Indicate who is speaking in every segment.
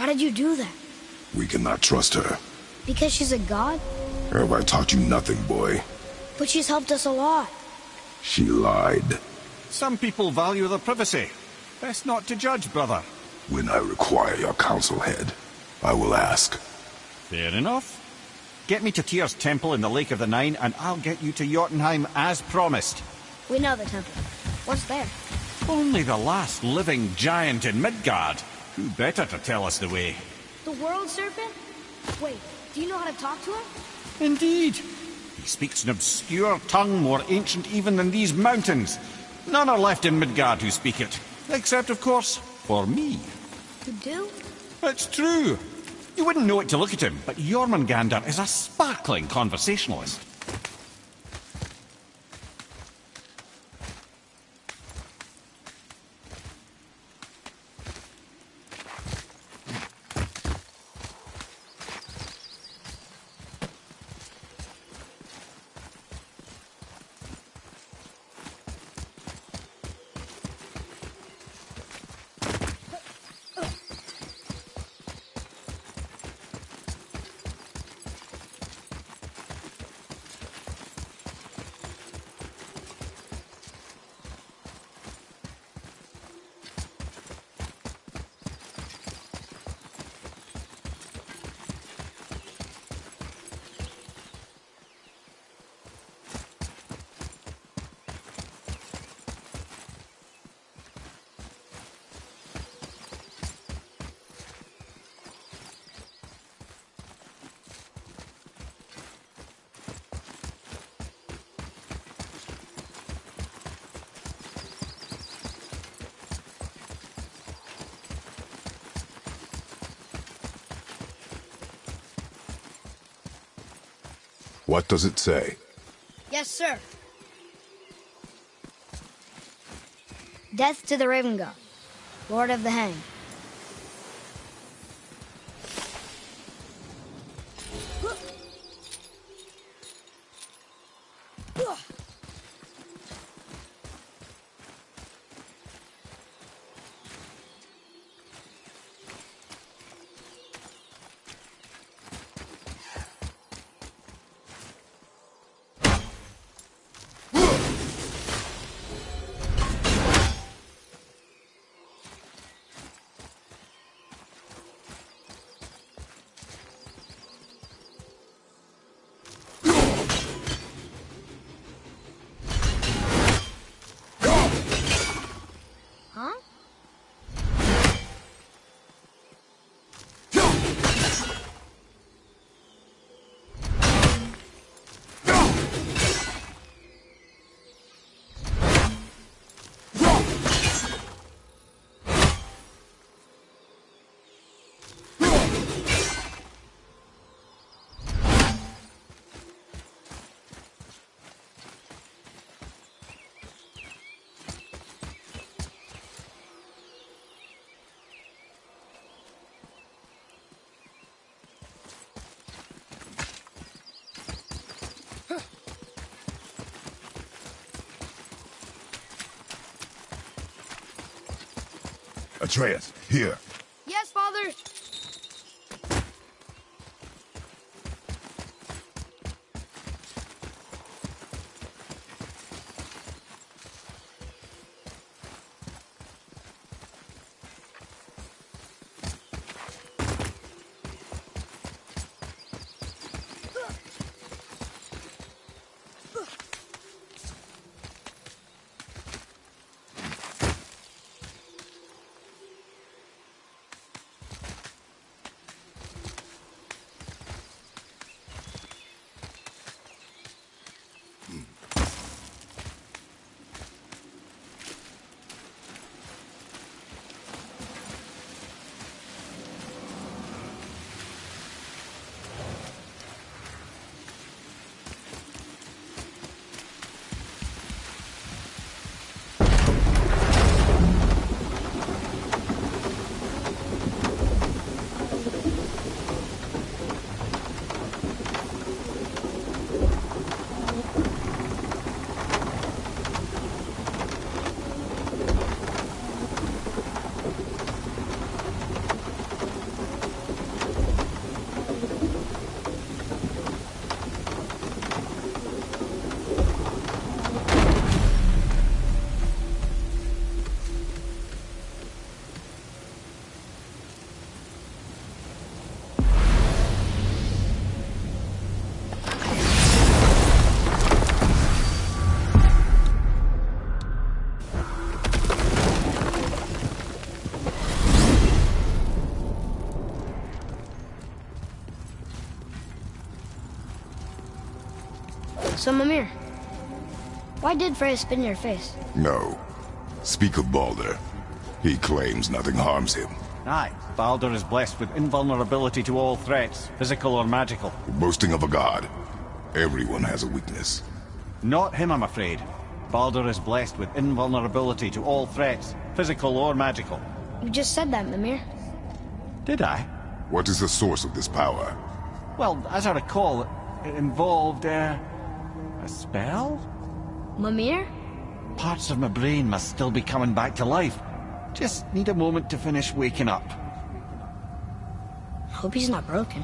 Speaker 1: Why did you do that?
Speaker 2: We cannot trust her.
Speaker 1: Because she's a god?
Speaker 2: Have I taught you nothing, boy?
Speaker 1: But she's helped us a lot.
Speaker 2: She lied.
Speaker 3: Some people value their privacy. Best not to judge, brother.
Speaker 2: When I require your counsel, head, I will ask.
Speaker 3: Fair enough. Get me to Tyr's temple in the Lake of the Nine, and I'll get you to Jotunheim as promised.
Speaker 1: We know the temple. What's there?
Speaker 3: Only the last living giant in Midgard. Who better to tell us the way?
Speaker 1: The world serpent? Wait, do you know how to talk to him?
Speaker 3: Indeed. He speaks an obscure tongue more ancient even than these mountains. None are left in Midgard who speak it. Except, of course, for me.
Speaker 1: You do?
Speaker 3: It's true. You wouldn't know it to look at him, but Jormungandr is a sparkling conversationalist.
Speaker 2: What does it say?
Speaker 1: Yes, sir. Death to the Raven God, Lord of the Hang.
Speaker 2: Atreus, here.
Speaker 1: Yes, Father. So, Mimir, why did Freya spit in your face?
Speaker 2: No. Speak of Baldur. He claims nothing harms him.
Speaker 3: Aye, Baldur is blessed with invulnerability to all threats, physical or magical.
Speaker 2: Boasting of a god. Everyone has a weakness.
Speaker 3: Not him, I'm afraid. Baldur is blessed with invulnerability to all threats, physical or magical.
Speaker 1: You just said that, Mimir.
Speaker 3: Did I?
Speaker 2: What is the source of this power?
Speaker 3: Well, as I recall, it involved, a spell?
Speaker 1: Mimir?
Speaker 3: Parts of my brain must still be coming back to life. Just need a moment to finish waking up.
Speaker 1: Hope he's not broken.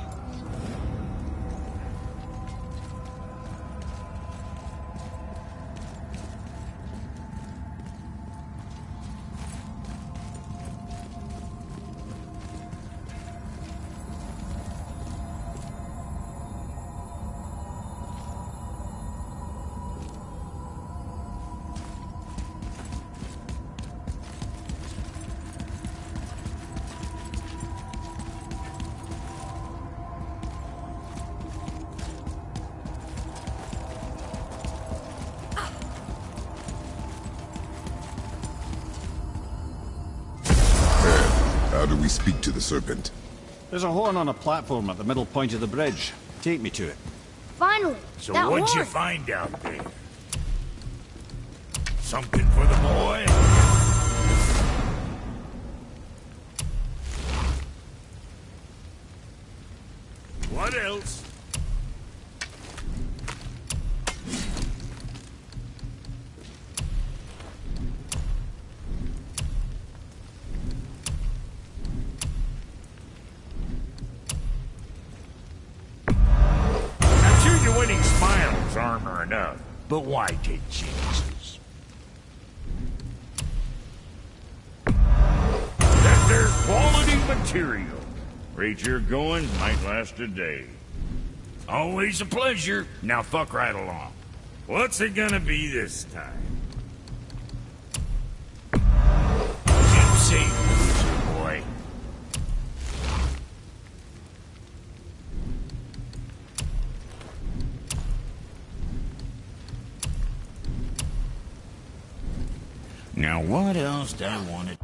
Speaker 2: How do we speak to the serpent?
Speaker 3: There's a horn on a platform at the middle point of the bridge. Take me to it.
Speaker 1: Finally!
Speaker 4: So
Speaker 1: that
Speaker 4: what'd you
Speaker 1: horn.
Speaker 4: find out there? Something for the boy? What else? I'm sure your winning smiles armor enough, but why take chances? That there's quality material. Rate you're going might last a day. Always a pleasure. Now fuck right along. What's it gonna be this time? Keep safe, loser boy. Now what else do I want to...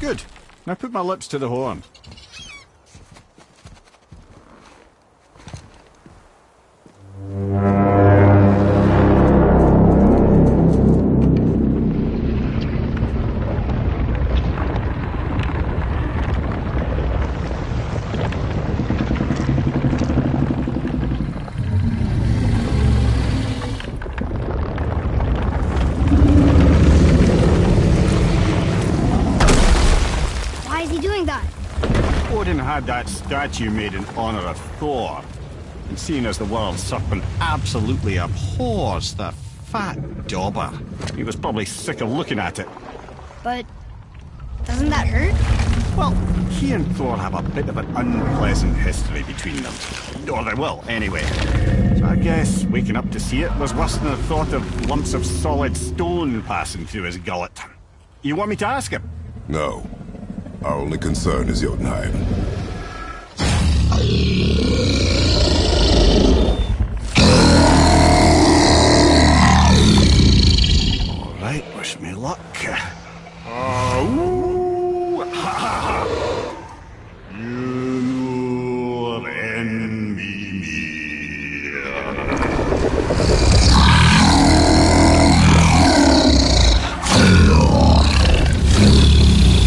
Speaker 3: Good. Now put my lips to the horn. Odin had had that statue made in honor of Thor. And seeing as the world serpent absolutely abhors the fat dauber, he was probably sick of looking at it.
Speaker 1: But doesn't that hurt?
Speaker 3: Well, he and Thor have a bit of an unpleasant history between them. Or they will, anyway. So I guess waking up to see it was worse than the thought of lumps of solid stone passing through his gullet. You want me to ask him?
Speaker 2: No. Our only concern is Jotunheim.
Speaker 3: All right, wish me luck. Ooh, ha, ha, ha. You envy me.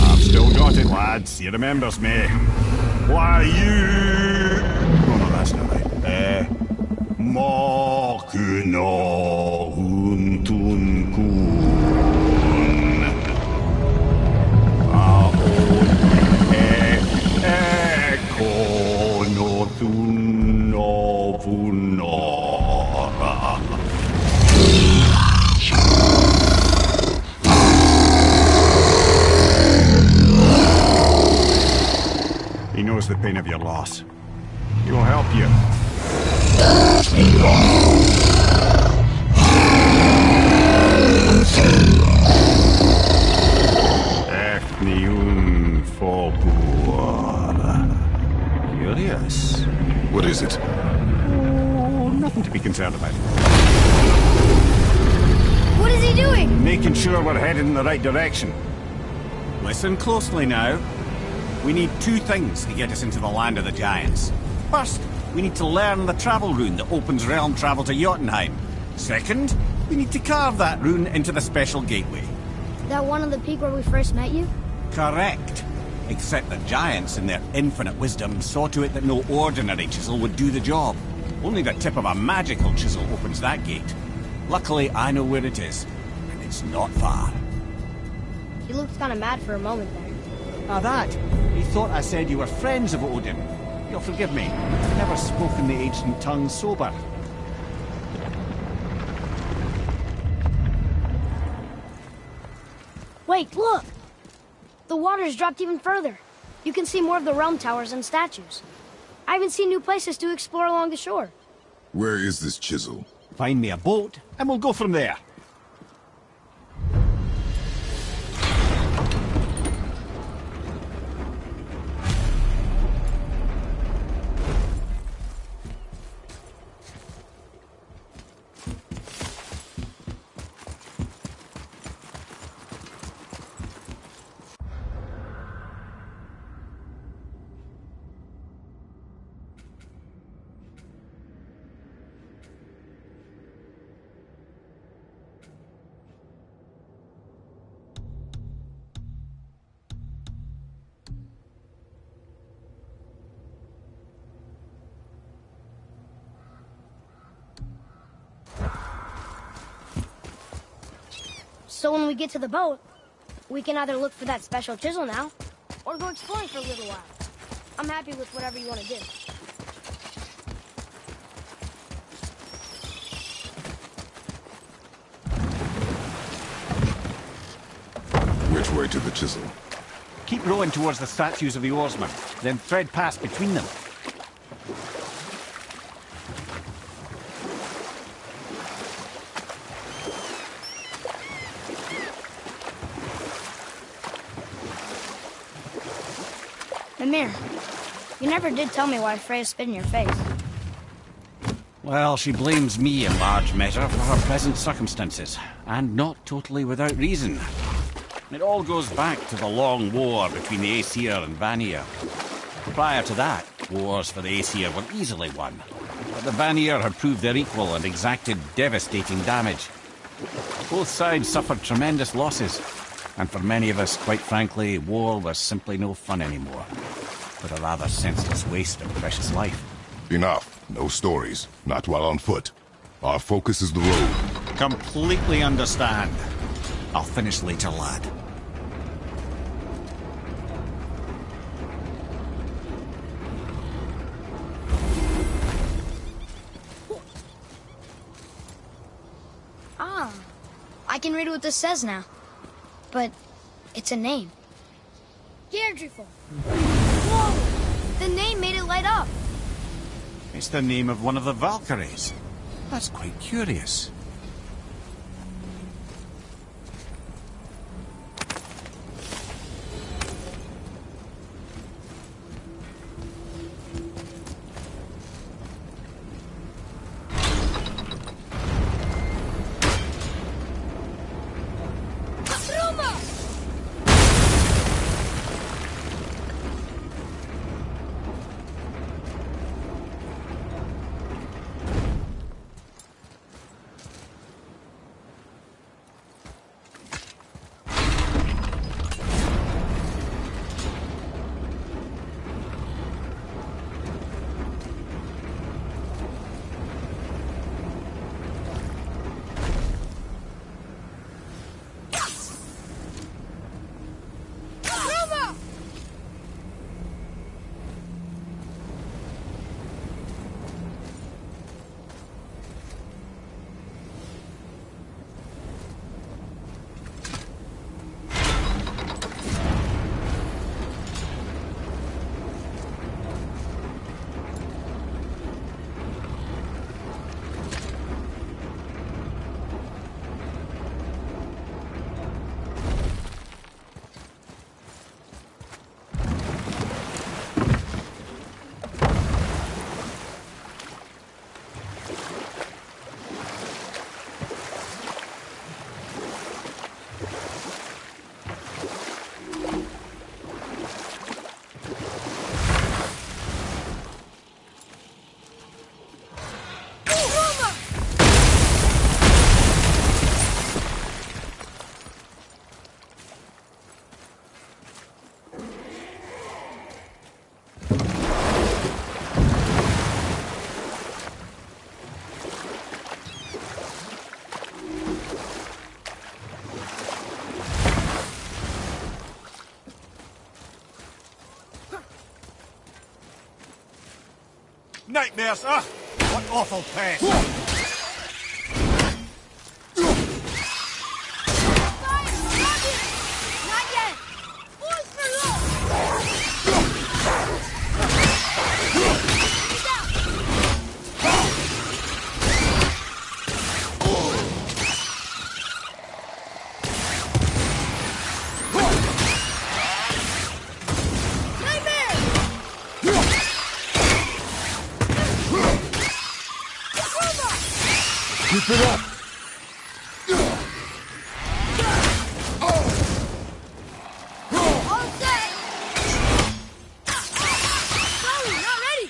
Speaker 3: I've still got it, lads. He remembers me. Why, you... Oh, no, that's not right. Makuna huntun kun. Aon ekonothun ovunora. He knows the pain of your loss. He will help you. Ethniun Folpur. Curious.
Speaker 2: What is it?
Speaker 3: Oh, nothing to be concerned about.
Speaker 1: What is he doing?
Speaker 3: Making sure we're headed in the right direction. Listen closely now. We need two things to get us into the land of the giants. First, we need to learn the travel rune that opens realm travel to Jotunheim. Second, we need to carve that rune into the special gateway.
Speaker 1: That one on the peak where we first met you?
Speaker 3: Correct. Except the giants, in their infinite wisdom, saw to it that no ordinary chisel would do the job. Only the tip of a magical chisel opens that gate. Luckily, I know where it is, and it's not far.
Speaker 1: You looked kind of mad for a moment there.
Speaker 3: Ah, that. He thought I said you were friends of Odin. You'll forgive me. I've never spoken the ancient tongue sober.
Speaker 1: Wait, look! The water's dropped even further. You can see more of the realm towers and statues. I even see new places to explore along the shore.
Speaker 2: Where is this chisel?
Speaker 3: Find me a boat, and we'll go from there.
Speaker 1: So when we get to the boat, we can either look for that special chisel now, or go exploring for a little while. I'm happy with whatever you want to do.
Speaker 2: Which way to the chisel?
Speaker 3: Keep rowing towards the statues of the oarsmen, then thread past between them.
Speaker 1: Mimir, you never did tell me why Freya spit in your face.
Speaker 3: Well, she blames me in large measure for her present circumstances, and not totally without reason. It all goes back to the long war between the Aesir and Vanir. Prior to that, wars for the Aesir were easily won, but the Vanir had proved their equal and exacted devastating damage. Both sides suffered tremendous losses, and for many of us, quite frankly, war was simply no fun anymore, but a rather senseless waste of precious life.
Speaker 2: Enough. No stories. Not while on foot. Our focus is the road.
Speaker 3: Completely understand. I'll finish later, lad.
Speaker 1: I can read what this says now. But it's a name. Gerdrifel. Whoa! The name made it light up.
Speaker 3: It's the name of one of the Valkyries. That's quite curious.
Speaker 5: Nightmares, ah! What awful pain!
Speaker 1: Not yet! Boys for low!
Speaker 2: Keep it up!
Speaker 1: All set! Sorry, not ready!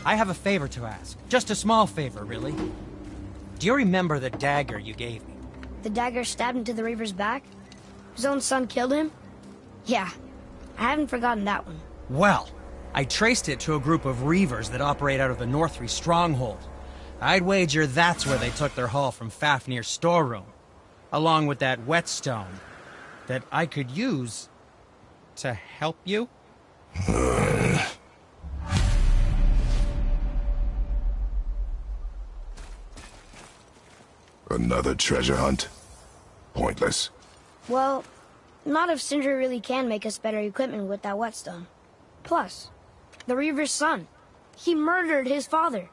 Speaker 6: I have a favor to ask. Just a small favor, really. Do you remember the dagger you gave me?
Speaker 1: The dagger stabbed into the Reaver's back? His own son killed him? Yeah, I haven't forgotten that one.
Speaker 6: Well, I traced it to a group of Reavers that operate out of the Northree stronghold. I'd wager that's where they took their haul from Fafnir's storeroom, along with that whetstone that I could use to help you.
Speaker 2: Another treasure hunt? Pointless.
Speaker 1: Well, not if Sindri really can make us better equipment with that whetstone. Plus, the Reaver's son. He murdered his father.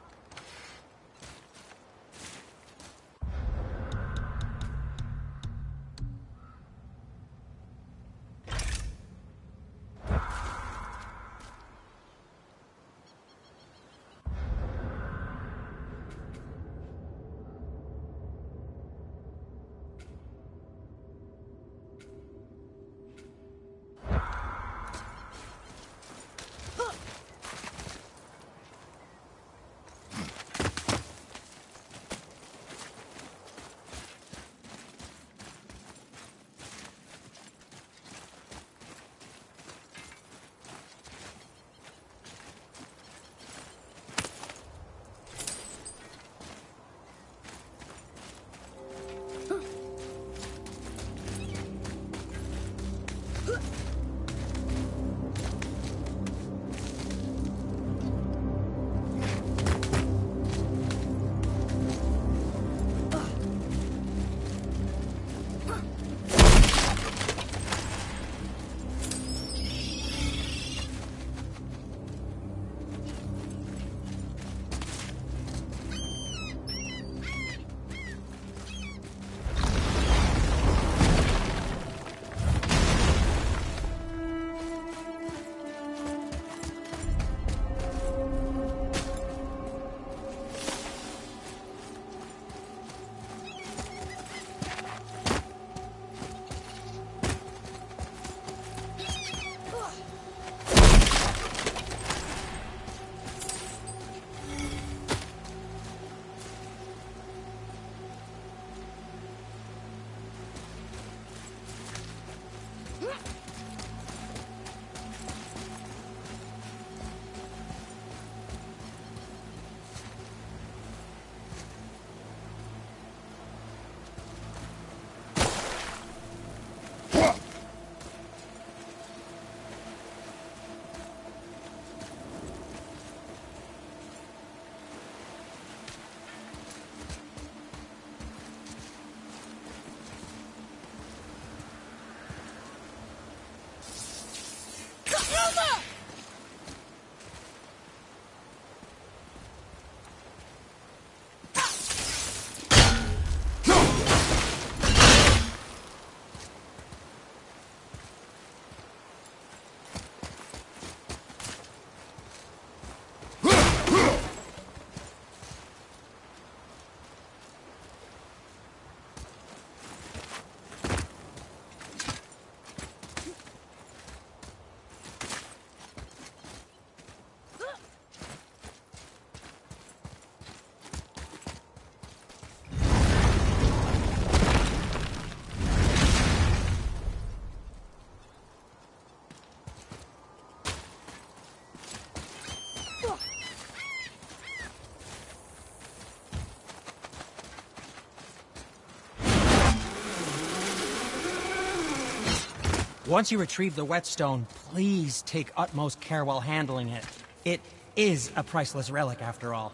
Speaker 6: Once you retrieve the whetstone, please take utmost care while handling it. It is a priceless relic, after all.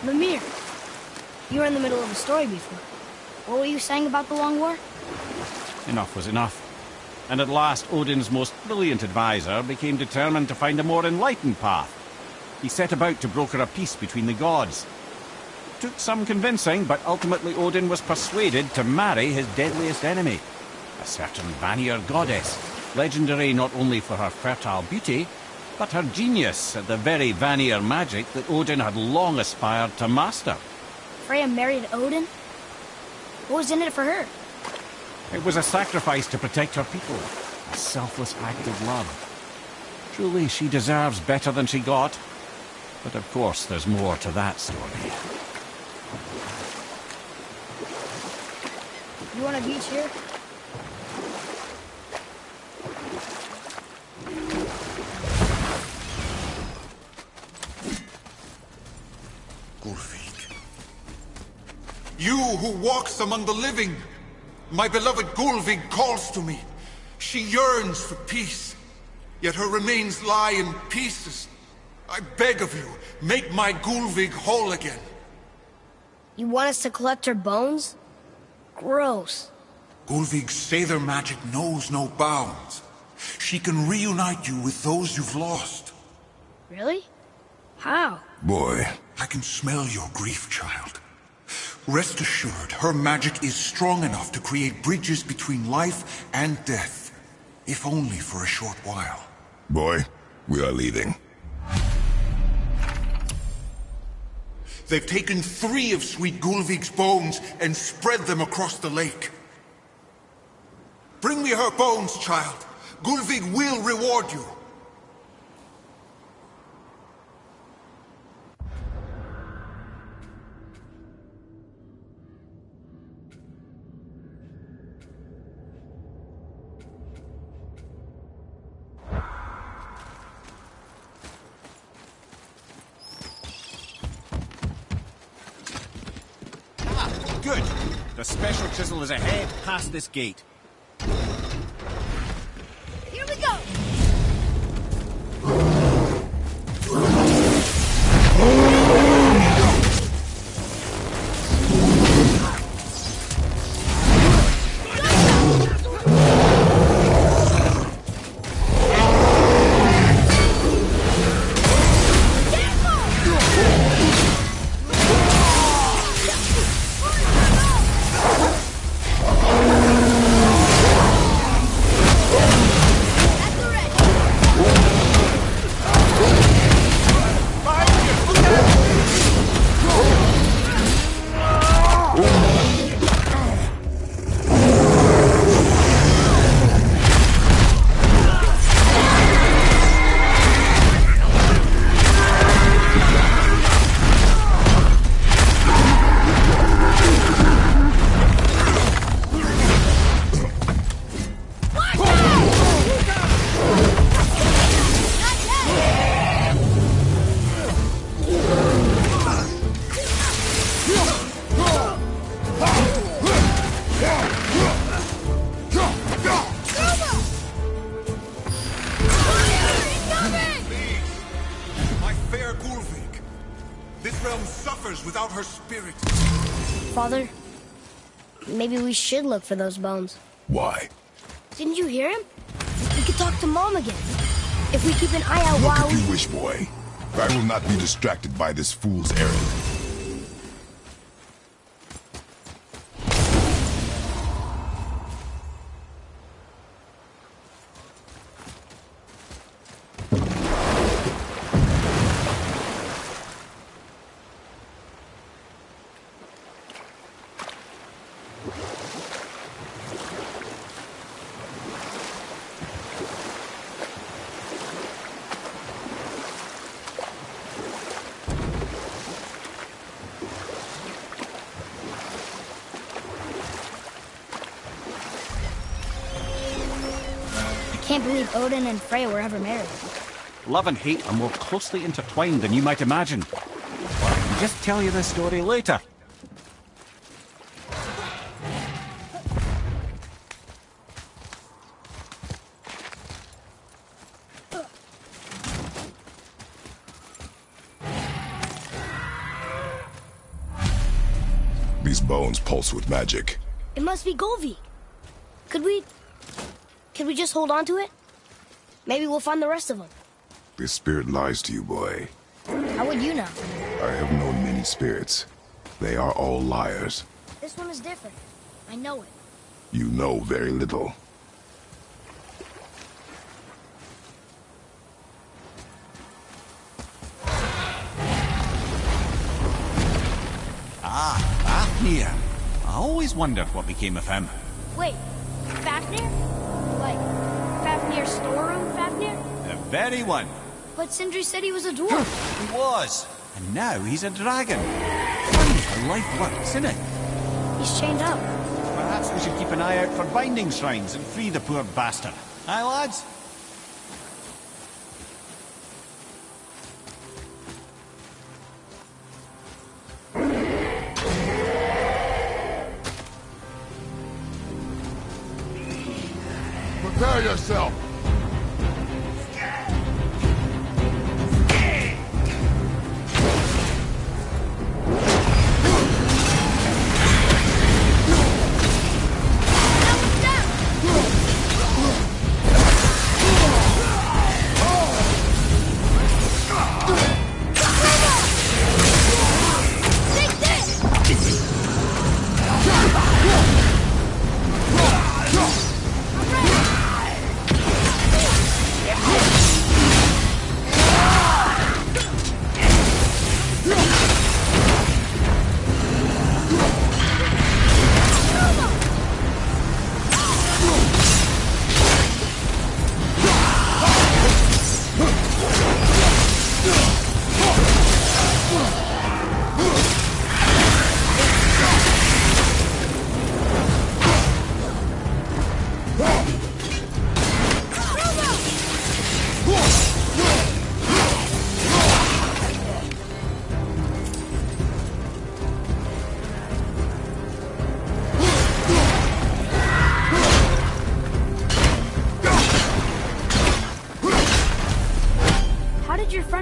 Speaker 1: Mimir, you were in the middle of a story before. What were you saying about the Long War?
Speaker 3: Enough was enough. And at last, Odin's most brilliant advisor became determined to find a more enlightened path. He set about to broker a peace between the gods. It took some convincing, but ultimately Odin was persuaded to marry his deadliest enemy, a certain Vanir goddess, legendary not only for her fertile beauty, but her genius at the very Vanir magic that Odin had long aspired to master.
Speaker 1: Freya married Odin? What was in it for her?
Speaker 3: It was a sacrifice to protect her people, a selfless act of love. Truly, she deserves better than she got. But of course, there's more to that story.
Speaker 1: You want a beach here?
Speaker 5: Gulvig. You who walks among the living! My beloved Gulvig calls to me. She yearns for peace, yet her remains lie in pieces. I beg of you, make my Gulvig whole again.
Speaker 1: You want us to collect her bones? Gross.
Speaker 5: Gulvig's Seidr magic knows no bounds. She can reunite you with those you've lost.
Speaker 1: Really? How?
Speaker 2: Boy.
Speaker 5: I can smell your grief, child. Rest assured, her magic is strong enough to create bridges between life and death, if only for a short while.
Speaker 2: Boy, we are leaving.
Speaker 5: They've taken 3 of Sweet Gulvig's bones and spread them across the lake. Bring me her bones, child. Gulvig will reward you.
Speaker 3: Good. The special chisel is ahead, past this gate.
Speaker 1: Here we go!
Speaker 5: Without her spirit.
Speaker 1: Father, maybe we should look for those bones.
Speaker 2: Why?
Speaker 1: Didn't you hear him? We could talk to Mom again. If we keep an eye out
Speaker 2: Look
Speaker 1: while
Speaker 2: if you wish, boy. I will not be distracted by this fool's errand.
Speaker 1: Can't believe Odin and Freya were ever married.
Speaker 3: Love and hate are more closely intertwined than you might imagine. But I can just tell you this story later.
Speaker 2: These bones pulse with magic.
Speaker 1: It must be Golvik. Could we just hold on to it? Maybe we'll find the rest of them.
Speaker 2: This spirit lies to you, boy.
Speaker 1: How would you know?
Speaker 2: I have known many spirits. They are all liars.
Speaker 1: This one is different. I know it.
Speaker 2: You know very little.
Speaker 3: Fafnir. I always wondered what became of him.
Speaker 1: Wait, Fafnir? Like, Fafnir's storeroom Fafnir?
Speaker 3: The very one.
Speaker 1: But Sindri said he was a dwarf.
Speaker 3: He was. And now he's a dragon. Funny how life works, isn't it?
Speaker 1: He's chained up.
Speaker 3: Perhaps we should keep an eye out for binding shrines and free the poor bastard. Aye, lads?
Speaker 2: Prepare yourself!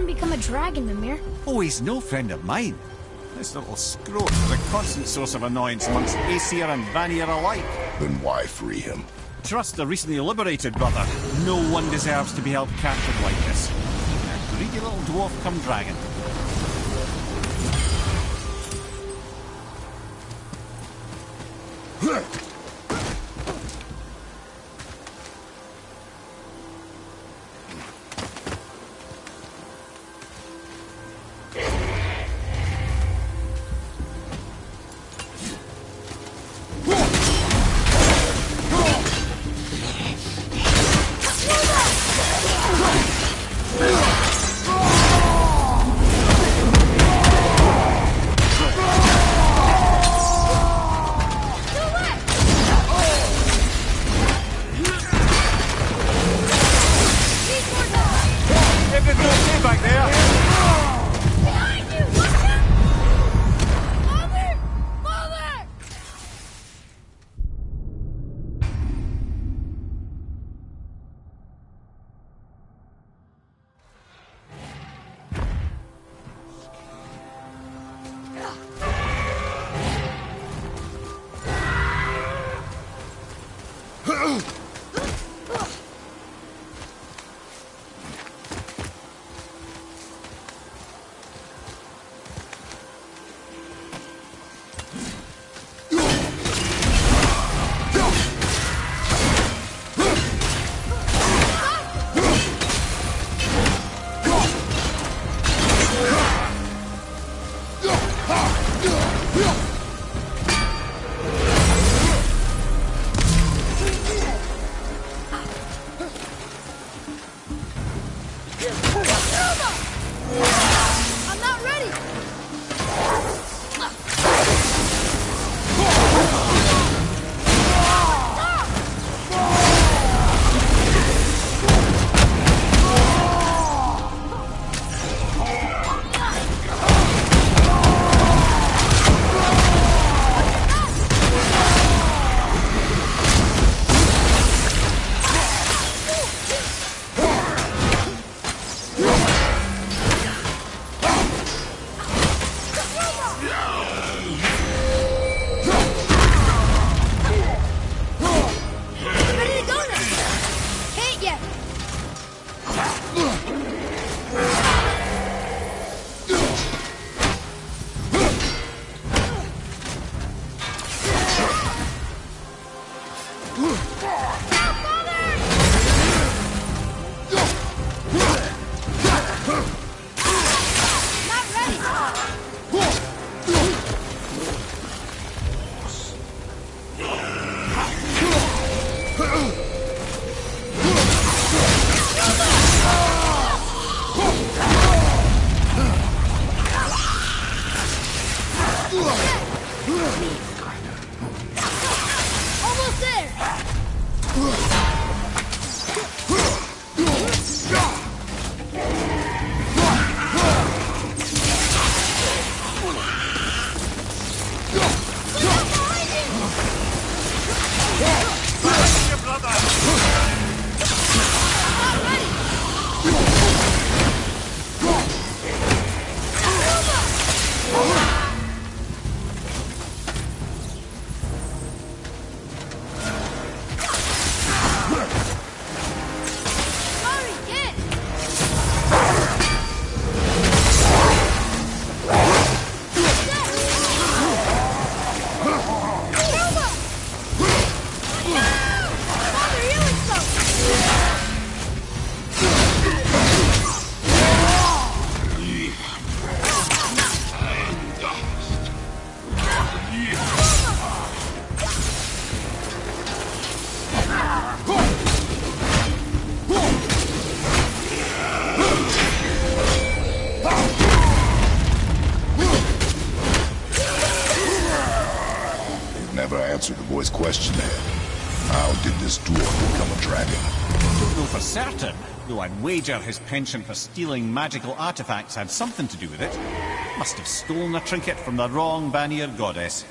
Speaker 1: Become a dragon, Mimir.
Speaker 3: Oh, he's no friend of mine. This little scrote is a constant source of annoyance amongst Aesir and Vanir alike.
Speaker 2: Then why free him?
Speaker 3: Trust the recently liberated brother. No one deserves to be held captive like this. A greedy little dwarf come dragon.
Speaker 2: always question that. How did this dwarf become a dragon?
Speaker 3: Don't know for certain, though I'd wager his penchant for stealing magical artifacts had something to do with it. Must have stolen a trinket from the wrong Vanir goddess.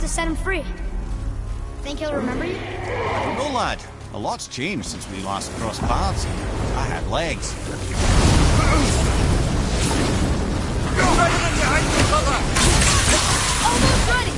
Speaker 1: Set him free. Think he'll remember you?
Speaker 3: I don't know, lad. A lot's changed since we last crossed paths. I had legs.
Speaker 1: Almost ready!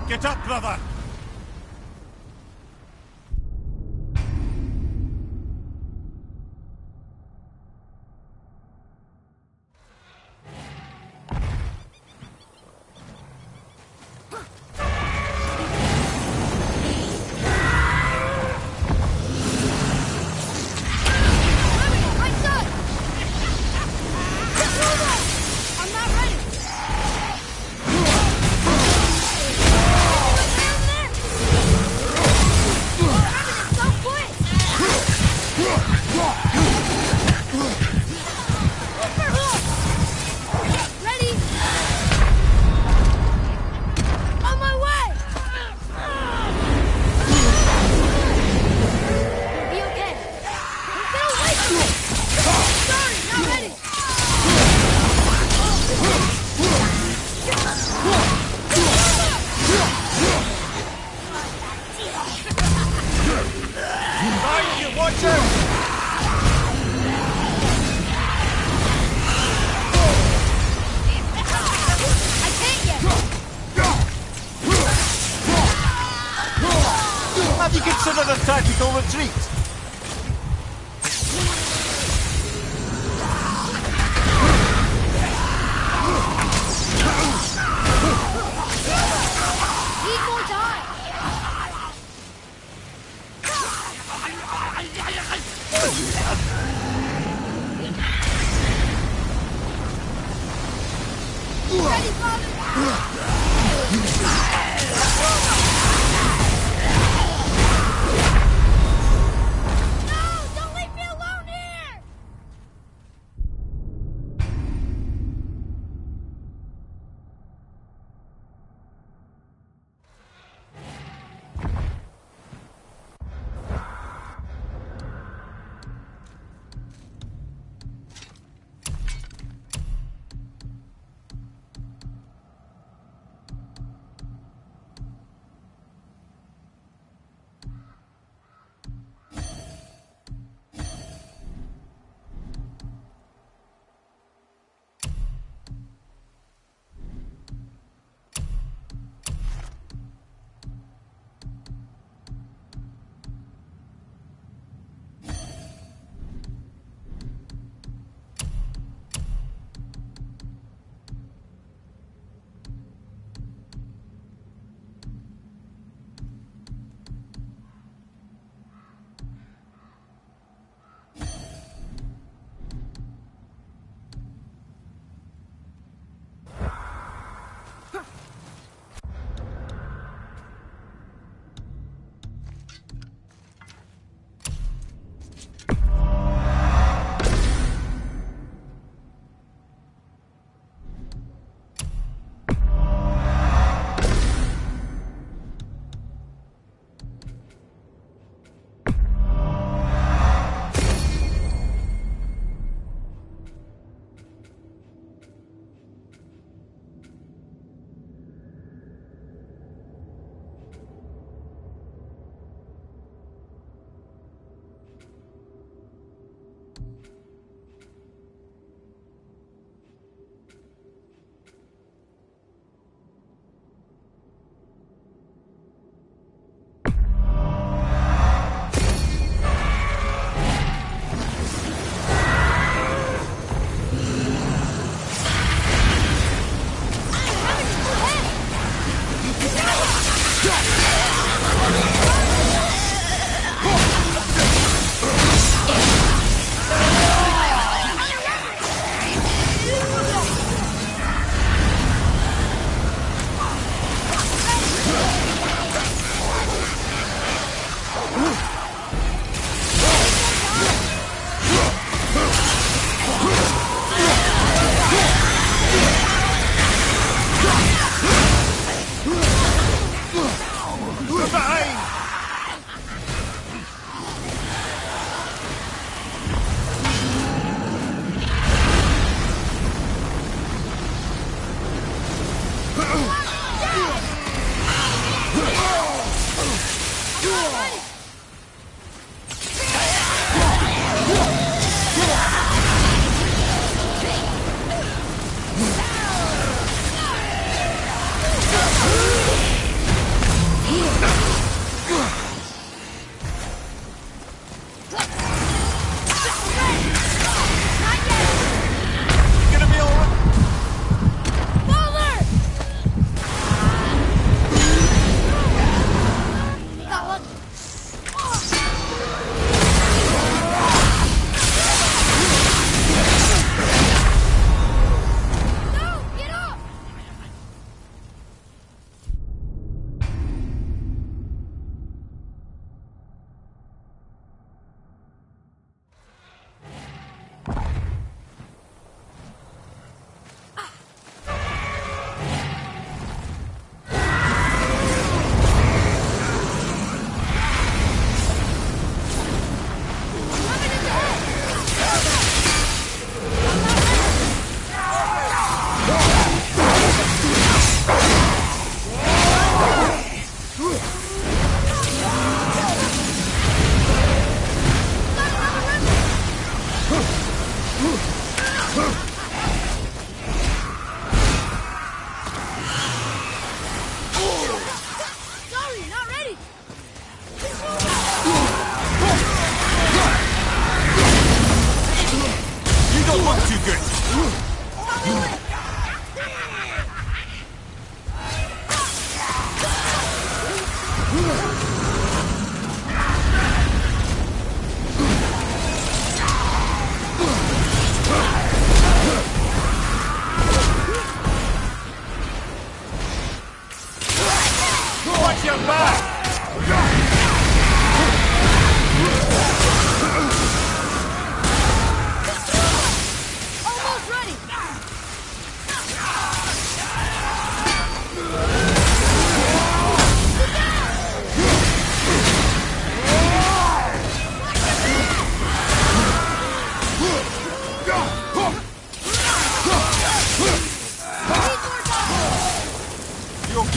Speaker 3: Get up, brother! Have you considered a tactical retreat?
Speaker 1: Need more time! Ready, father!
Speaker 3: From behind!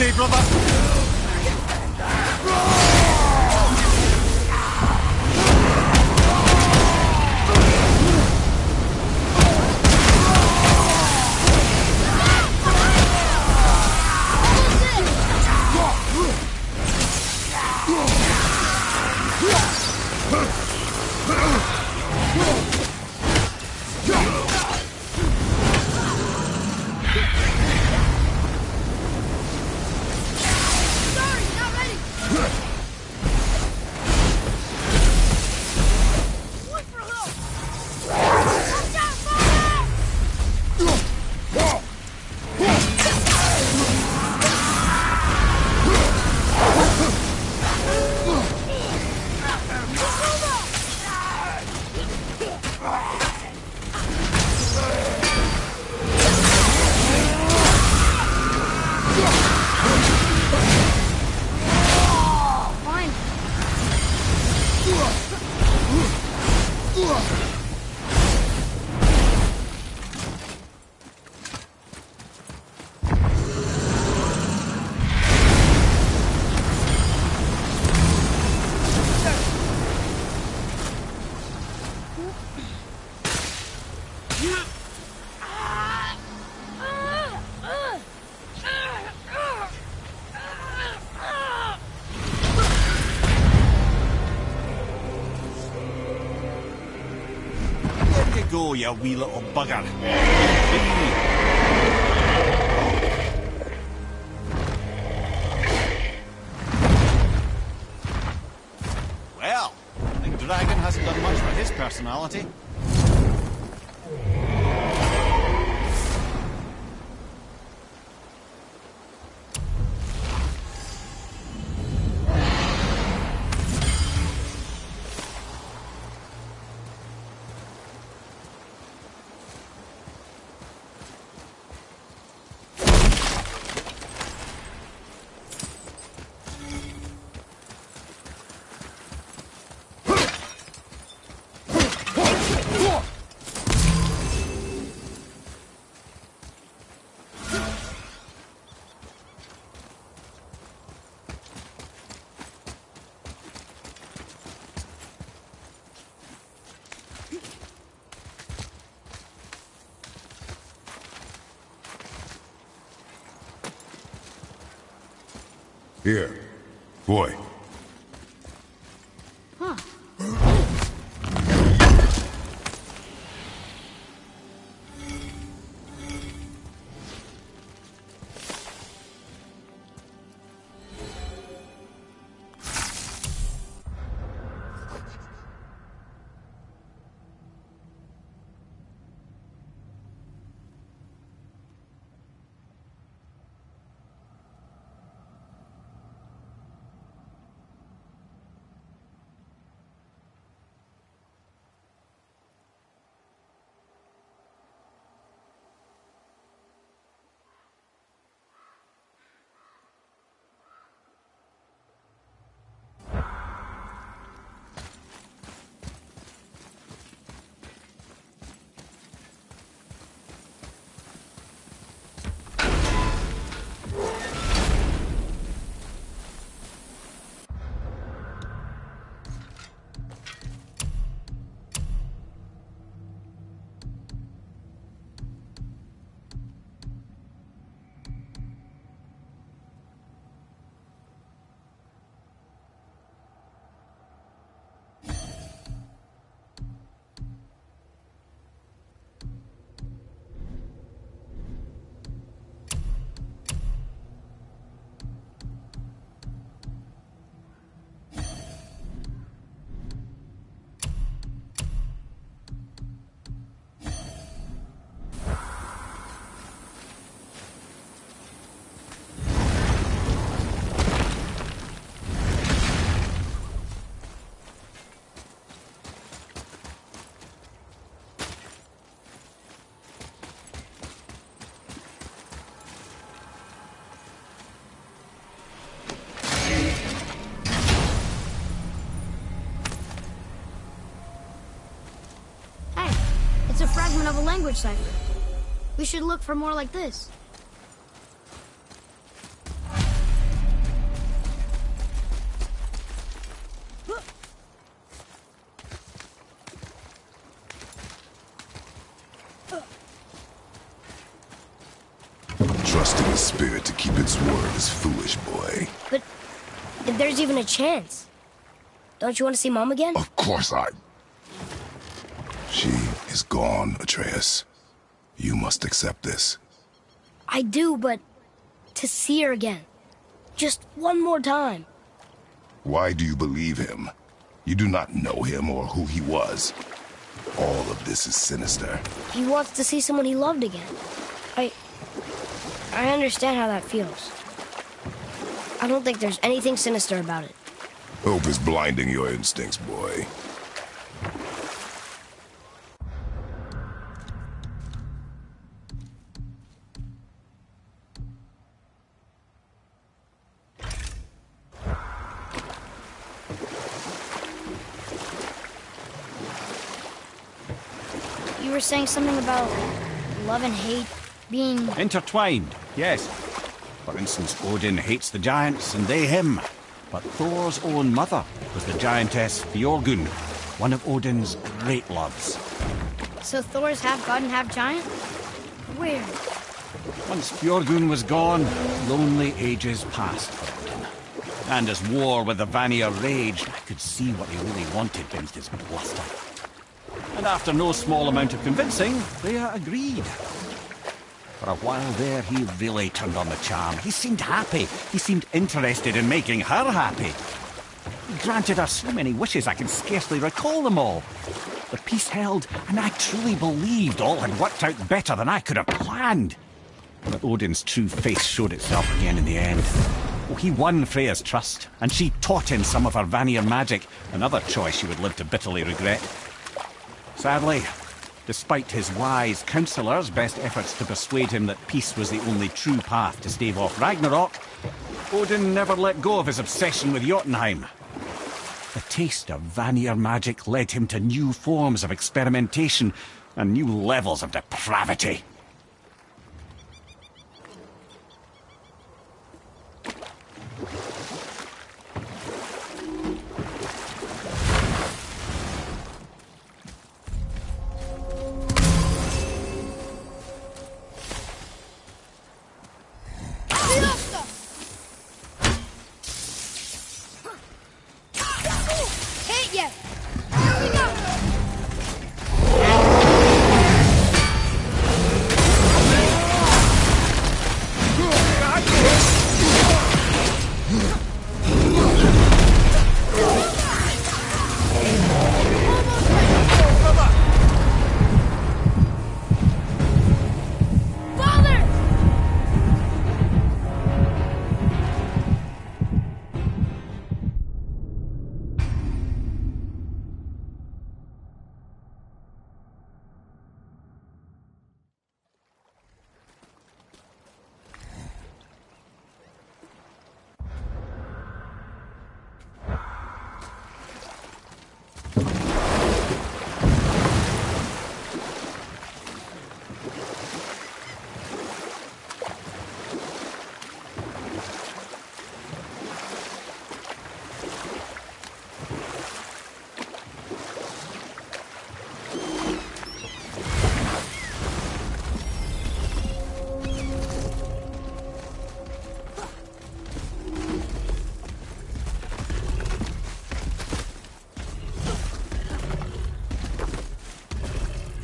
Speaker 7: Okay, brother?
Speaker 3: Go, you wee little bugger. Well, I think Dragon hasn't done much for his personality.
Speaker 2: Here. Boy.
Speaker 1: Huh. It's a fragment of a language cipher. We should look for more like this.
Speaker 2: Trusting the spirit to keep its word is foolish, boy.
Speaker 1: But if there's even a chance, don't you want to see Mom again?
Speaker 2: Of course I... She is gone, Atreus. You must accept this.
Speaker 1: I do, but to see her again. Just one more time.
Speaker 2: Why do you believe him? You do not know him or who he was. All of this is sinister.
Speaker 1: He wants to see someone he loved again. I understand how that feels. I don't think there's anything sinister about it.
Speaker 2: Hope is blinding your instincts, boy.
Speaker 1: You were saying something about love and hate being...
Speaker 3: Intertwined, yes. For instance, Odin hates the giants and they him. But Thor's own mother was the giantess Fjorgyn, one of Odin's great loves.
Speaker 1: So Thor's half god and half giant? Weird.
Speaker 3: Once Fjorgyn was gone, lonely ages passed for Odin. And as war with the Vanir raged, I could see what he really wanted beneath his bluster. And after no small amount of convincing, Freya agreed. For a while there, he really turned on the charm. He seemed happy. He seemed interested in making her happy. He granted her so many wishes I can scarcely recall them all. The peace held, and I truly believed all had worked out better than I could have planned. But Odin's true face showed itself again in the end. Oh, he won Freya's trust, and she taught him some of her Vanir magic, another choice she would live to bitterly regret. Sadly, despite his wise counsellors' best efforts to persuade him that peace was the only true path to stave off Ragnarok, Odin never let go of his obsession with Jotunheim. The taste of Vanir magic led him to new forms of experimentation and new levels of depravity.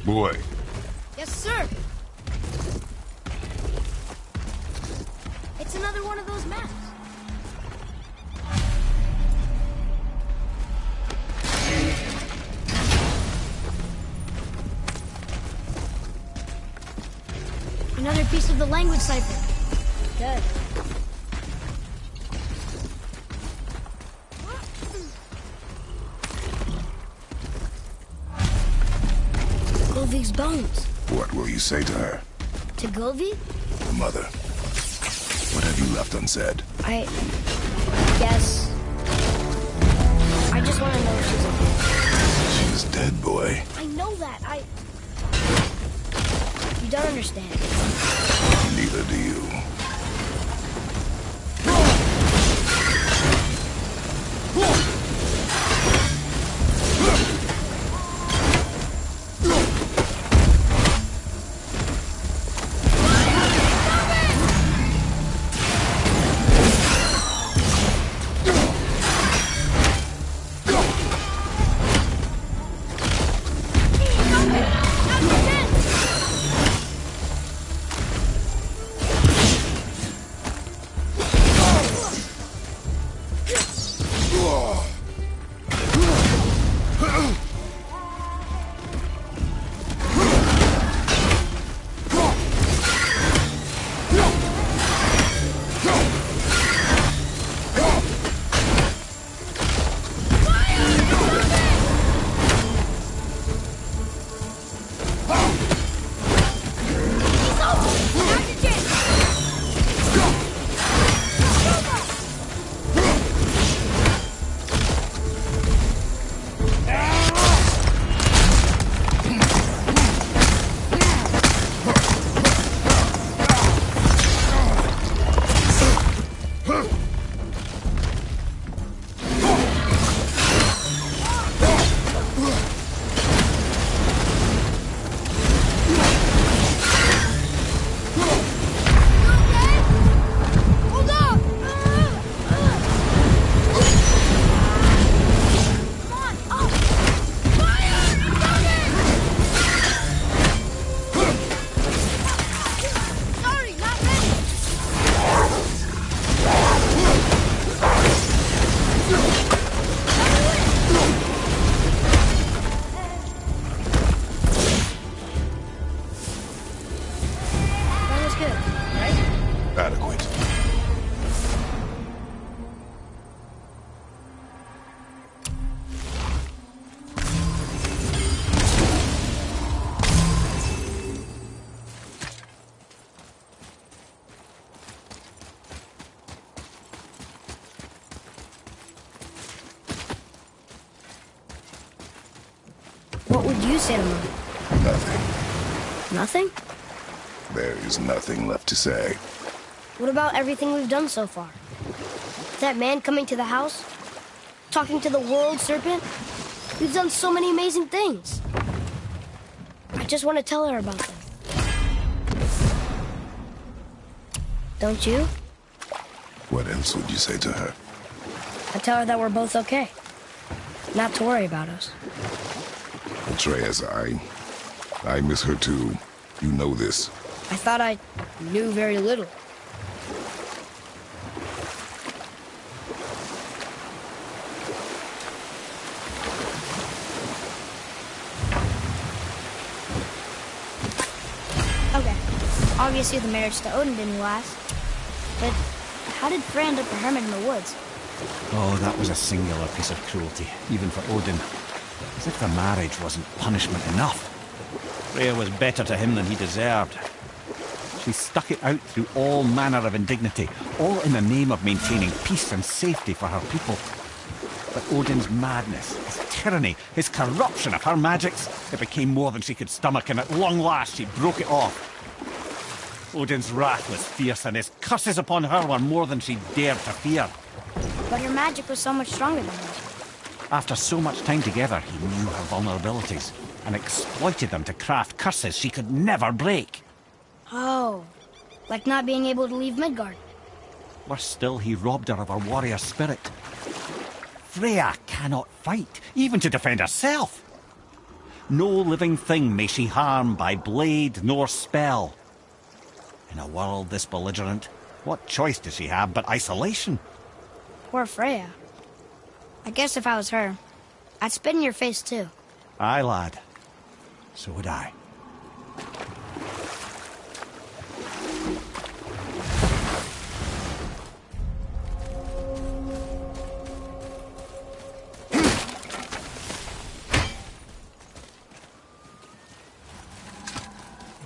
Speaker 2: Boy.
Speaker 1: Yes, sir. It's another one of those maps. Another piece of the language cipher. Good. Golvi's bones.
Speaker 2: What will you say to her?
Speaker 1: To Golvi?
Speaker 2: Mother. What have you left unsaid?
Speaker 1: I guess... I just want to know if she's okay.
Speaker 2: She's dead, boy.
Speaker 1: I know that. You don't understand.
Speaker 2: Neither do you.
Speaker 1: What would you say to Mom?
Speaker 2: Nothing.
Speaker 1: Nothing?
Speaker 2: There is nothing left to say.
Speaker 1: What about everything we've done so far? That man coming to the house? Talking to the world serpent? We've done so many amazing things. I just want to tell her about them. Don't you?
Speaker 2: What else would you say to her?
Speaker 1: I tell her that we're both okay. Not to worry about us.
Speaker 2: Atreus, I miss her too. You know this.
Speaker 1: I thought I knew very little. Okay, obviously the marriage to Odin didn't last. But how did Frey end up a hermit in the woods?
Speaker 3: Oh, that was a singular piece of cruelty, even for Odin. As if the marriage wasn't punishment enough. Freya was better to him than he deserved. She stuck it out through all manner of indignity, all in the name of maintaining peace and safety for her people. But Odin's madness, his tyranny, his corruption of her magics, it became more than she could stomach, and at long last she broke it off. Odin's wrath was fierce, and his curses upon her were more than she dared to fear.
Speaker 1: But her magic was so much stronger than hers.
Speaker 3: After so much time together, he knew her vulnerabilities and exploited them to craft curses she could never break.
Speaker 1: Oh, like not being able to leave Midgard.
Speaker 3: Worse still, he robbed her of her warrior spirit. Freya cannot fight, even to defend herself. No living thing may she harm by blade nor spell. In a world this belligerent, what choice does she have but isolation?
Speaker 1: Poor Freya. I guess if I was her, I'd spit in your face too.
Speaker 3: Aye, lad. So would I.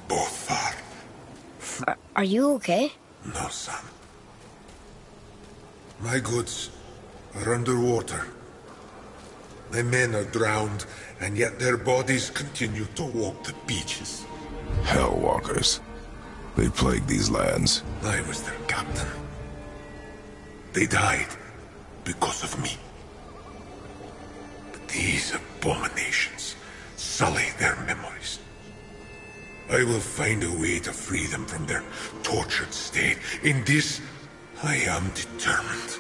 Speaker 5: Both are.
Speaker 1: Are you okay?
Speaker 5: No, son. My goods are underwater. My men are drowned, and yet their bodies continue to walk the beaches.
Speaker 2: Hellwalkers. They plague these lands.
Speaker 5: I was their captain. They died because of me. But these abominations sully their memories. I will find a way to free them from their tortured state. In this, I am determined.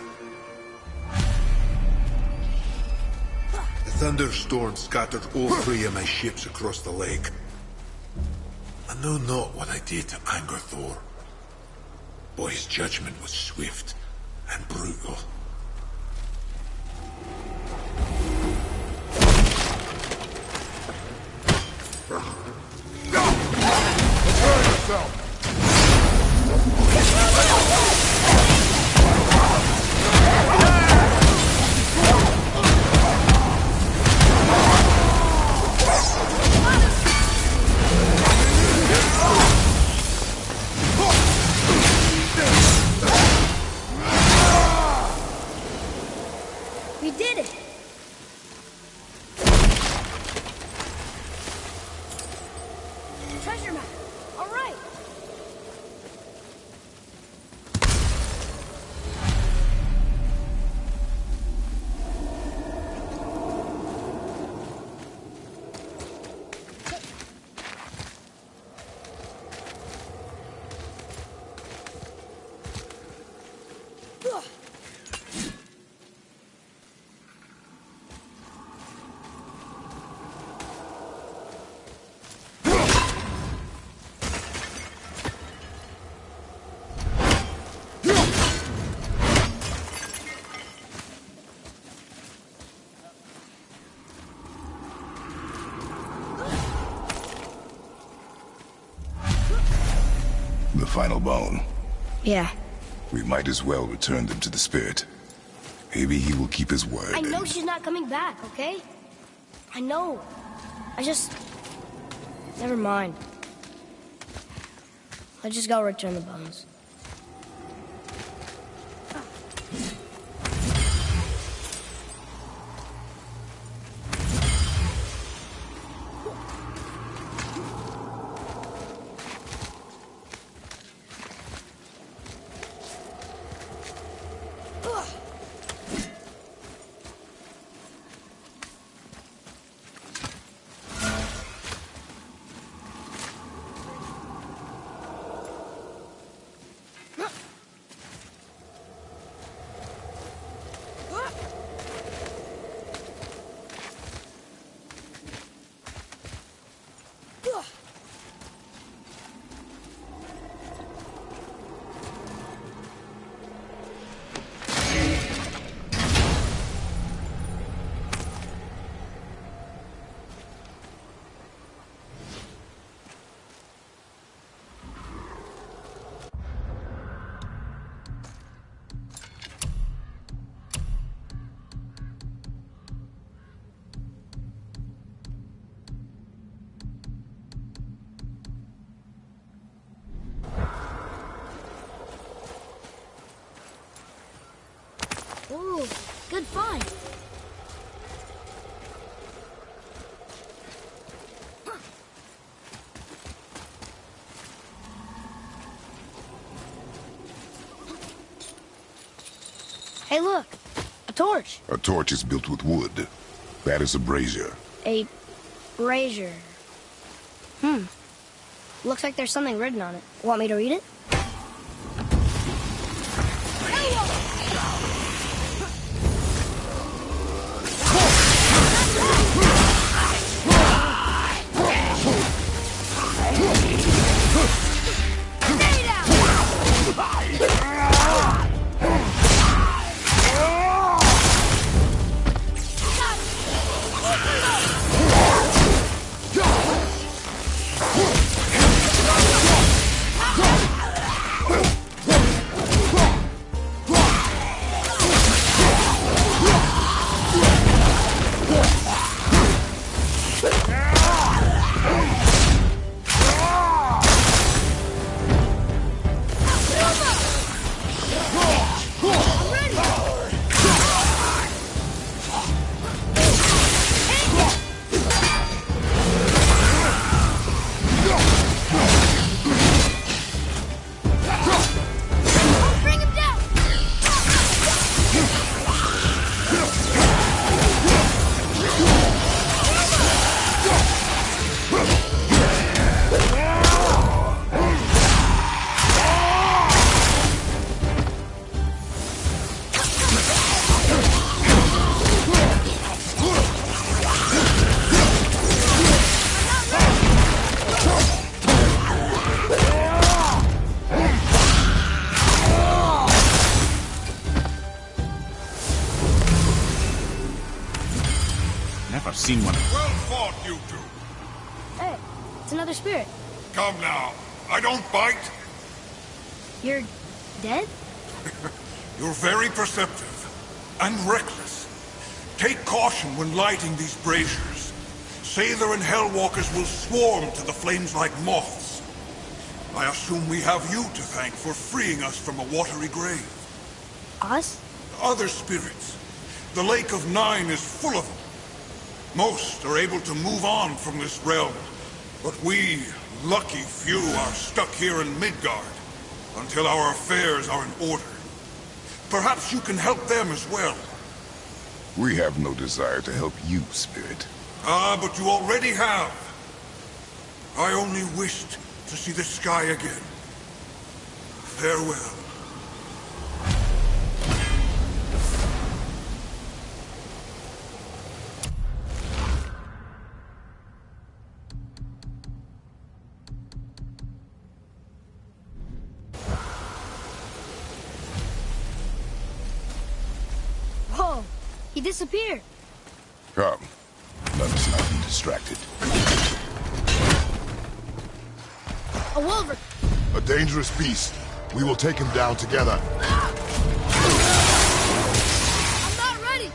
Speaker 5: A thunderstorm scattered all three of my ships across the lake. I know not what I did to anger Thor. But his judgment was swift and brutal.
Speaker 1: We did it! Treasure map! All right!
Speaker 2: The final bone.
Speaker 1: Yeah.
Speaker 2: We might as well return them to the spirit. Maybe he will keep his word.
Speaker 1: I know she's not coming back, okay? I know. Never mind. Let's just go return the bones. Ooh, good find. Hey, look. A torch.
Speaker 2: A torch is built with wood. That is a brazier.
Speaker 1: A brazier. Looks like there's something written on it. Want me to read it?
Speaker 3: Never seen one.
Speaker 5: Well fought, you two.
Speaker 1: Hey, it's another spirit.
Speaker 5: Come now. I don't bite.
Speaker 1: You're dead?
Speaker 5: You're very perceptive and reckless. Take caution when lighting these braziers. Sailor and Hellwalkers will swarm to the flames like moths. I assume we have you to thank for freeing us from a watery grave.
Speaker 1: Us?
Speaker 5: Other spirits. The Lake of Nine is full of them. Most are able to move on from this realm, but we, lucky few, are stuck here in Midgard until our affairs are in order. Perhaps you can help them as well.
Speaker 2: We have no desire to help you, Spirit.
Speaker 5: Ah, but you already have. I only wished to see the sky again. Farewell.
Speaker 1: Whoa, he disappeared.
Speaker 2: Come. Let us not be distracted.
Speaker 1: A wolver.
Speaker 2: A dangerous beast. We will take him down together.
Speaker 1: I'm not ready.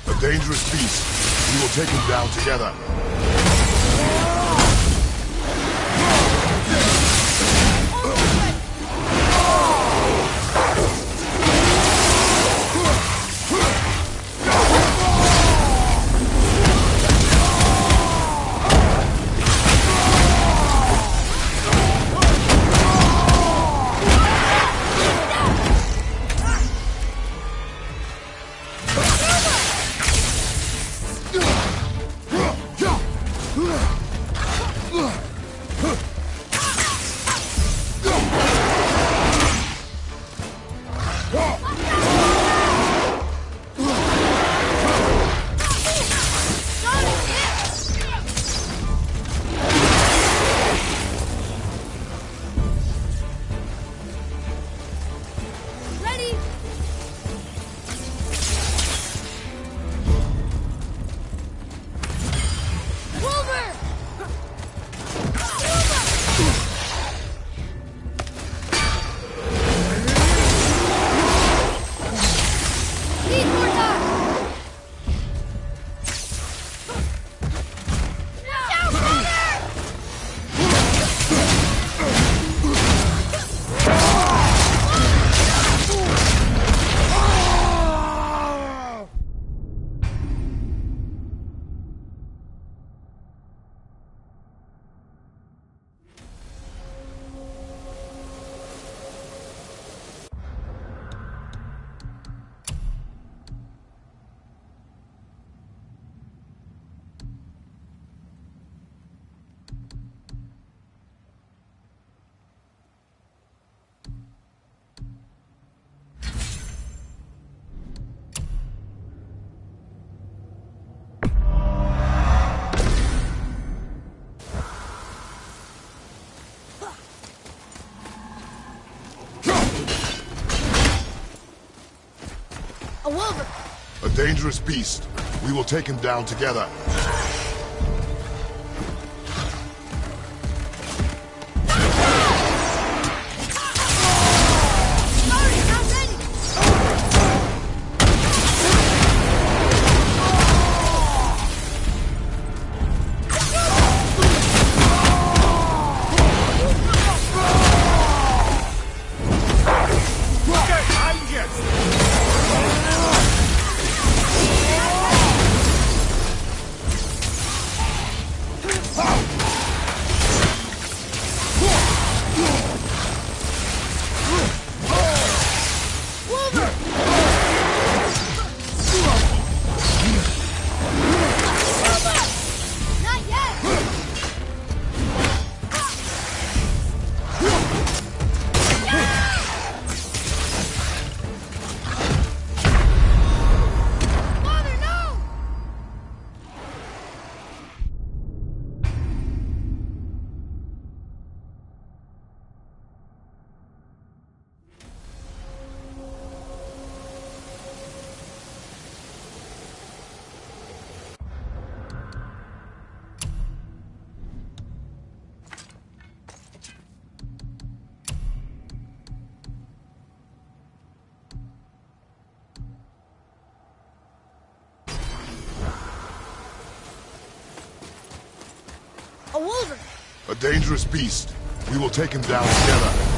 Speaker 2: A dangerous beast. We will take him down together.
Speaker 1: A wolver!
Speaker 2: A dangerous beast. We will take him down together.
Speaker 1: A wolver!
Speaker 2: A dangerous beast. We will take him down together.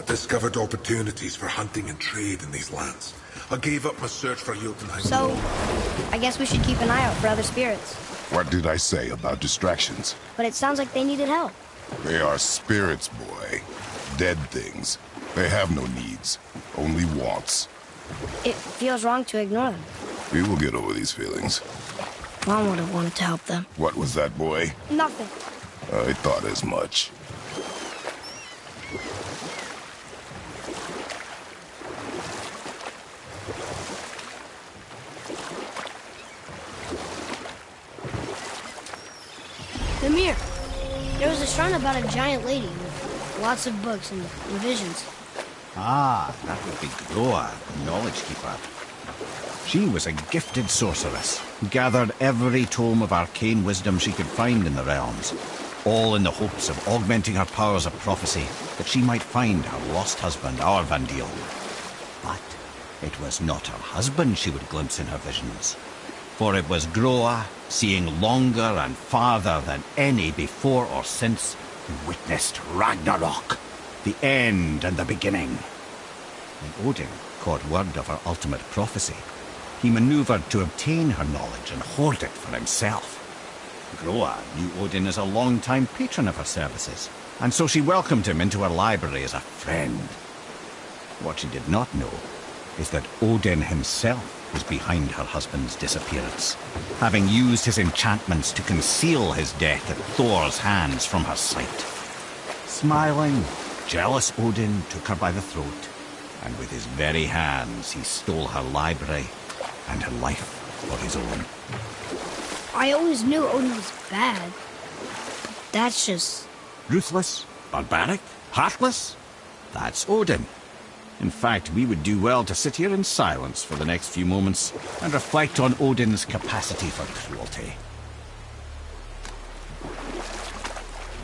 Speaker 5: Discovered opportunities for hunting and trade in these lands. I gave up my search for Jotunheim.
Speaker 1: So, I guess we should keep an eye out for other spirits.
Speaker 2: What did I say about distractions?
Speaker 1: But it sounds like they needed help.
Speaker 2: They are spirits, boy. Dead things. They have no needs, only wants.
Speaker 1: It feels wrong to ignore them.
Speaker 2: We will get over these feelings.
Speaker 1: Mom would have wanted to help them.
Speaker 2: What was that, boy?
Speaker 1: Nothing.
Speaker 2: I thought as much.
Speaker 1: one about a giant lady with lots of books and visions.
Speaker 3: Ah, that would be Groa, the Knowledge Keeper. She was a gifted sorceress who gathered every tome of arcane wisdom she could find in the realms, all in the hopes of augmenting her powers of prophecy, that she might find her lost husband, Arvandil. But it was not her husband she would glimpse in her visions, for it was Groa, seeing longer and farther than any before or since, who witnessed Ragnarok, the end and the beginning. When Odin caught word of her ultimate prophecy, he maneuvered to obtain her knowledge and hoard it for himself. Groa knew Odin as a long-time patron of her services, and so she welcomed him into her library as a friend. What she did not know is that Odin himself was behind her husband's disappearance, having used his enchantments to conceal his death at Thor's hands from her sight. Smiling, jealous Odin took her by the throat, and with his very hands he stole her library and her life for his own.
Speaker 1: I always knew Odin was bad. That's just...
Speaker 3: Ruthless, barbaric, heartless? That's Odin. In fact, we would do well to sit here in silence for the next few moments and reflect on Odin's capacity for cruelty.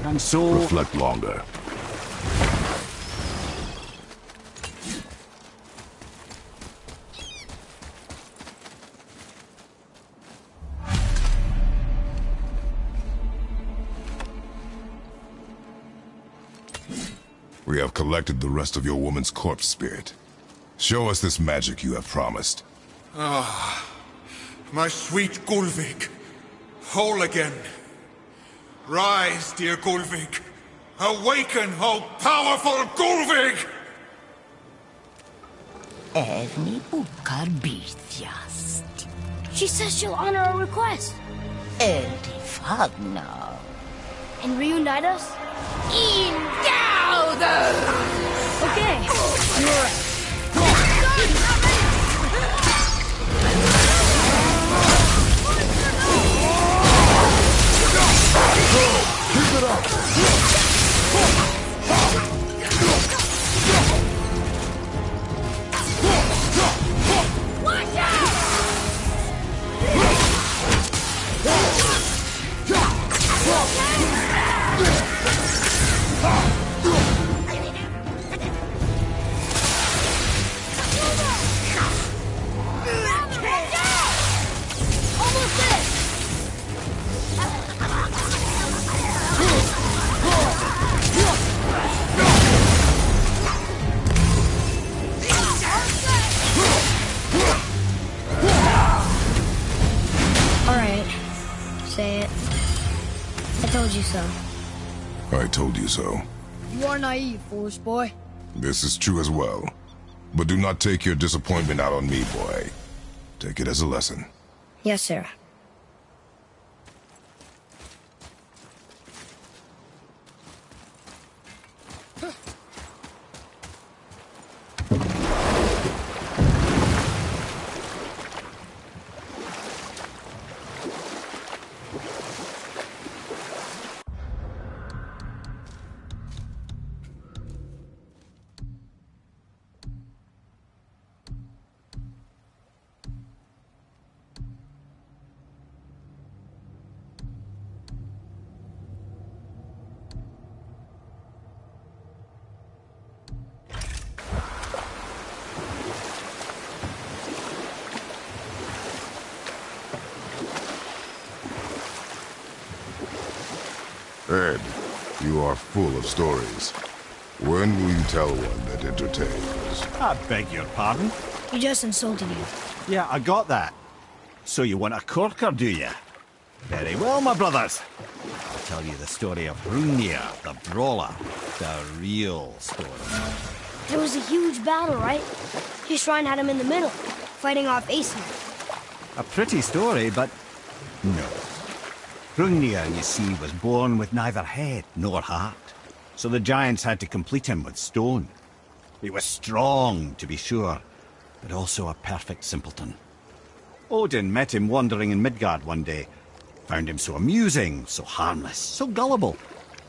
Speaker 3: And so...
Speaker 2: Reflect longer. We have collected the rest of your woman's corpse spirit. Show us this magic you have promised.
Speaker 5: Ah, my sweet Gulvig. Whole again. Rise, dear Gulvig. Awaken, O powerful Gulvig!
Speaker 7: Evni bukar bitjast.
Speaker 1: She says she'll honor our request.
Speaker 7: Eltifagna.
Speaker 1: And reunite us?
Speaker 7: Indauder!
Speaker 1: Okay, you're right.
Speaker 2: Keep it up!
Speaker 7: Watch out!
Speaker 1: Say it. I told you so.
Speaker 2: I told you so.
Speaker 1: You are naive, foolish boy.
Speaker 2: This is true as well. But do not take your disappointment out on me, boy. Take it as a lesson.
Speaker 1: Yes, sir.
Speaker 2: Ed, you are full of stories. When will you tell one that entertains?
Speaker 3: I beg your pardon?
Speaker 1: He just insulted you.
Speaker 3: Yeah, I got that. So you want a corker, do you? Very well, my brothers. I'll tell you the story of Hrungnir, the brawler. The real story.
Speaker 1: There was a huge battle, right? His shrine had him in the middle, fighting off Aesir.
Speaker 3: A pretty story, but no. Hrungnir, you see, was born with neither head nor heart, so the giants had to complete him with stone. He was strong, to be sure, but also a perfect simpleton. Odin met him wandering in Midgard one day, found him so amusing, so harmless, so gullible,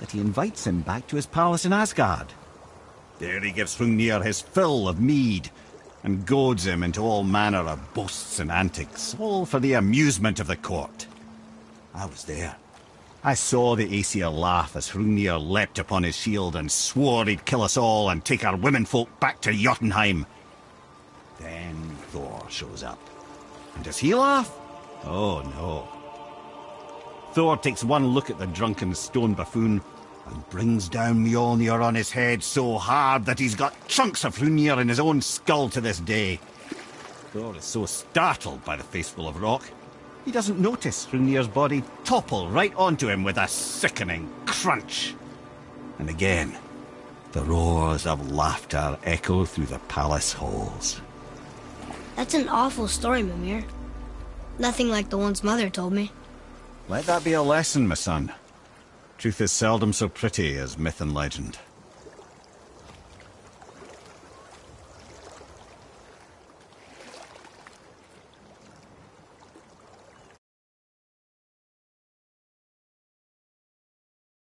Speaker 3: that he invites him back to his palace in Asgard. There he gives Hrungnir his fill of mead, and goads him into all manner of boasts and antics, all for the amusement of the court. I was there. I saw the Aesir laugh as Hrungnir leapt upon his shield and swore he'd kill us all and take our womenfolk back to Jotunheim. Then Thor shows up. And does he laugh? Oh no. Thor takes one look at the drunken stone buffoon and brings down Mjolnir on his head so hard that he's got chunks of Hrungnir in his own skull to this day. Thor is so startled by the faceful of rock, he doesn't notice Hrungnir's body topple right onto him with a sickening crunch. And again, the roars of laughter echo through the palace halls.
Speaker 1: That's an awful story, Mimir. Nothing like the ones Mother told me.
Speaker 3: Let that be a lesson, my son. Truth is seldom so pretty as myth and legend.